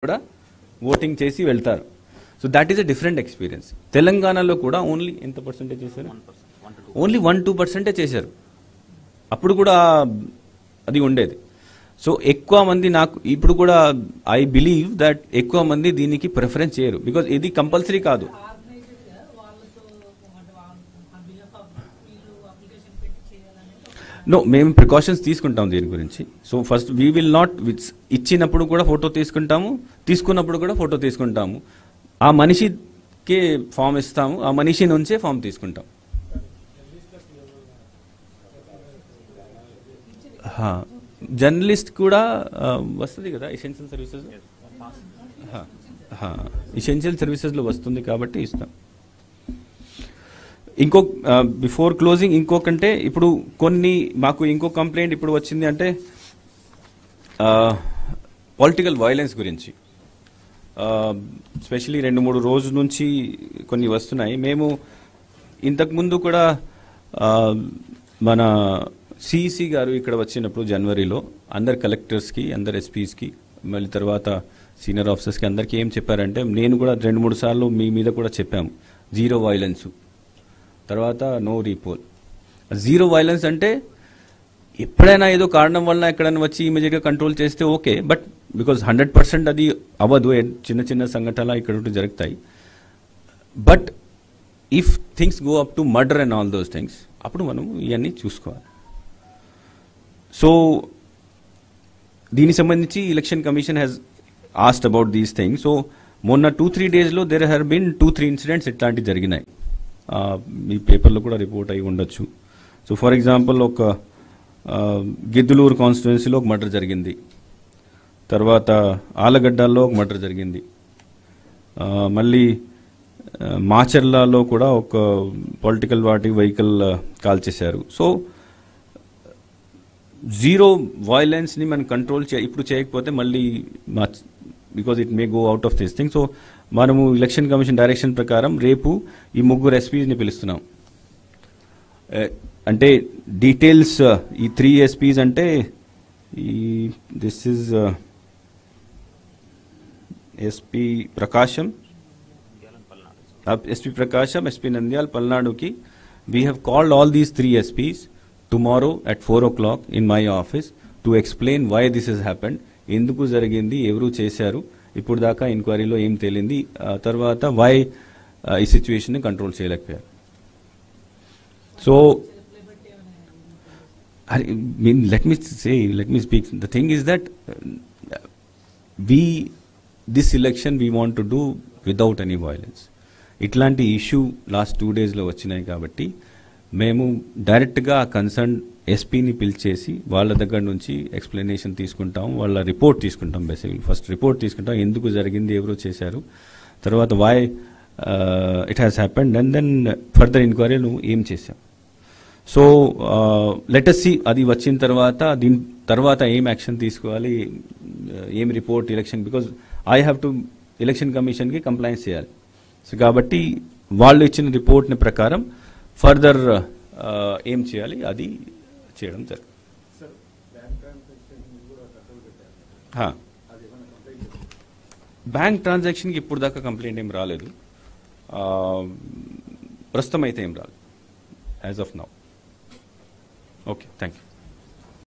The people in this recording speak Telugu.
కూడా ఓటింగ్ చేసి వెళ్తారు. So that is a different experience. తెలంగాణలో కూడా ఓన్లీ ఎంత పర్సెంటేజ్ చేశారు? ఓన్లీ 1-2% చేశారు. అప్పుడు కూడా అది ఉండేది. సో ఎక్కువ మంది నాకు ఇప్పుడు కూడా ఐ బిలీవ్ దట్ ఎక్కువ మంది దీనికి ప్రిఫరెన్స్ చేయరు, బికాజ్ ఇది కంపల్సరీ కాదు. నో, మేము ప్రికాషన్స్ తీసుకుంటాం దీని గురించి. So first we will not ఇచ్చినప్పుడు కూడా ఫోటో తీసుకుంటాము, తీసుకున్నప్పుడు కూడా ఫోటో తీసుకుంటాము. ఆ మనిషికే ఫామ్ ఇస్తాము, ఆ మనిషి నుంచే ఫామ్ తీసుకుంటాం. జర్నలిస్ట్ కూడా వస్తుంది కదా ఎసెన్షియల్ సర్వీసెస్, ఎసెన్షియల్ సర్వీసెస్లో వస్తుంది కాబట్టి ఇస్తాం. ఇంకో బిఫోర్ క్లోజింగ్ ఇంకొకంటే ఇప్పుడు కొన్ని మాకు ఇంకో కంప్లైంట్ ఇప్పుడు వచ్చింది అంటే పొలిటికల్ వైలెన్స్ గురించి. స్పెషలీ 2-3 రోజుల నుంచి కొన్ని వస్తున్నాయి. మేము ఇంతకుముందు కూడా మన సిఈసి గారు ఇక్కడ వచ్చినప్పుడు జనవరిలో అందరు కలెక్టర్స్కి, అందరు ఎస్పీస్కి, మళ్ళీ తర్వాత సీనియర్ ఆఫీసర్స్కి అందరికీ ఏం చెప్పారంటే, నేను కూడా 2-3 సార్లు మీ మీద కూడా చెప్పాము, జీరో వైలెన్స్, తర్వాత నో రీపోల్. జీరో వైలెన్స్ అంటే ఎప్పుడైనా ఏదో కారణం వలన ఎక్కడైనా వచ్చి ఇమీడియట్గా కంట్రోల్ చేస్తే ఓకే, బట్ బికాజ్ 100% అది అవ్వదు, చిన్న చిన్న సంఘటనలు ఇక్కడ జరుగుతాయి. But if things go up to murder and all those things, అప్పుడు మనం ఇవన్నీ చూసుకోవాలి. సో దీనికి సంబంధించి election commission has asked about these things. So మొన్న 2-3 డేస్లో దేర్ హ్యావ్ బీన్ 2-3 ఇన్సిడెంట్స్ ఇట్లాంటివి జరిగినాయి. మీ పేపర్లో కూడా రిపోర్ట్ అయి ఉండొచ్చు. సో ఫర్ ఎగ్జాంపుల్ ఒక గిద్దలూరు కాన్స్టిట్యున్సీలో ఒక మర్డర్ జరిగింది, తర్వాత ఆలగడ్డల్లో ఒక మర్డర్ జరిగింది, మళ్ళీ మాచర్లలో కూడా ఒక పొలిటికల్ పార్టీ వెహికల్ కాల్ చేశారు. సో జీరో వైలెన్స్ని మనం కంట్రోల్ ఇప్పుడు చేయకపోతే మళ్ళీ because it may go out of this thing. So మనము ఎలక్షన్ కమిషన్ డైరెక్షన్ ప్రకారం రేపు ఈ 3 ఎస్పీస్ని పిలుస్తున్నాం. అంటే డీటెయిల్స్ ఈ 3 ఎస్పీస్ అంటే this is SP Prakasam, SP Nandyal, పల్నాడుకి. We have called all these 3 SPs tomorrow at 4 o'clock in my office to explain why this has happened, ఎందుకు జరిగింది, ఎవరు చేశారు, ఇప్పుడు దాకా ఎంక్వైరీలో ఏం తేలింది, తర్వాత వై ఈ సిచ్యువేషన్ కంట్రోల్ చేయలేకపోయారు. So let me speak. The thing is that this election we want to do without any violence. ఇట్లాంటి ఇష్యూ లాస్ట్ 2 డేస్లో వచ్చినాయి కాబట్టి మేము డైరెక్ట్గా కన్సర్న్ ఎస్పీని పిలిచేసి వాళ్ళ దగ్గర నుంచి ఎక్స్ప్లెనేషన్ తీసుకుంటాం, వాళ్ళ రిపోర్ట్ తీసుకుంటాం. బేసిక్లీ ఫస్ట్ రిపోర్ట్ తీసుకుంటాం, ఎందుకు జరిగింది, ఎవరు చేశారు, తర్వాత why it has happened, and then further ఎంక్వైరీలు ఏం చేశాం. సో లెట్ us see అది వచ్చిన తర్వాత దీని తర్వాత ఏం యాక్షన్ తీసుకోవాలి, ఏం report election, because I have to election కమిషన్కి కంప్లైంట్స్ చేయాలి. సో కాబట్టి వాళ్ళు ఇచ్చిన రిపోర్ట్ని ప్రకారం ఫర్దర్ ఏం చేయాలి అది చేయడం జరుగుతుంది. బ్యాంక్ ట్రాన్సాక్షన్కి ఇప్పుడు దాకా కంప్లైంట్ ఏం రాలేదు, ప్రస్తుతం అయితే ఏం రాలేదు as of now. Okay, thank you.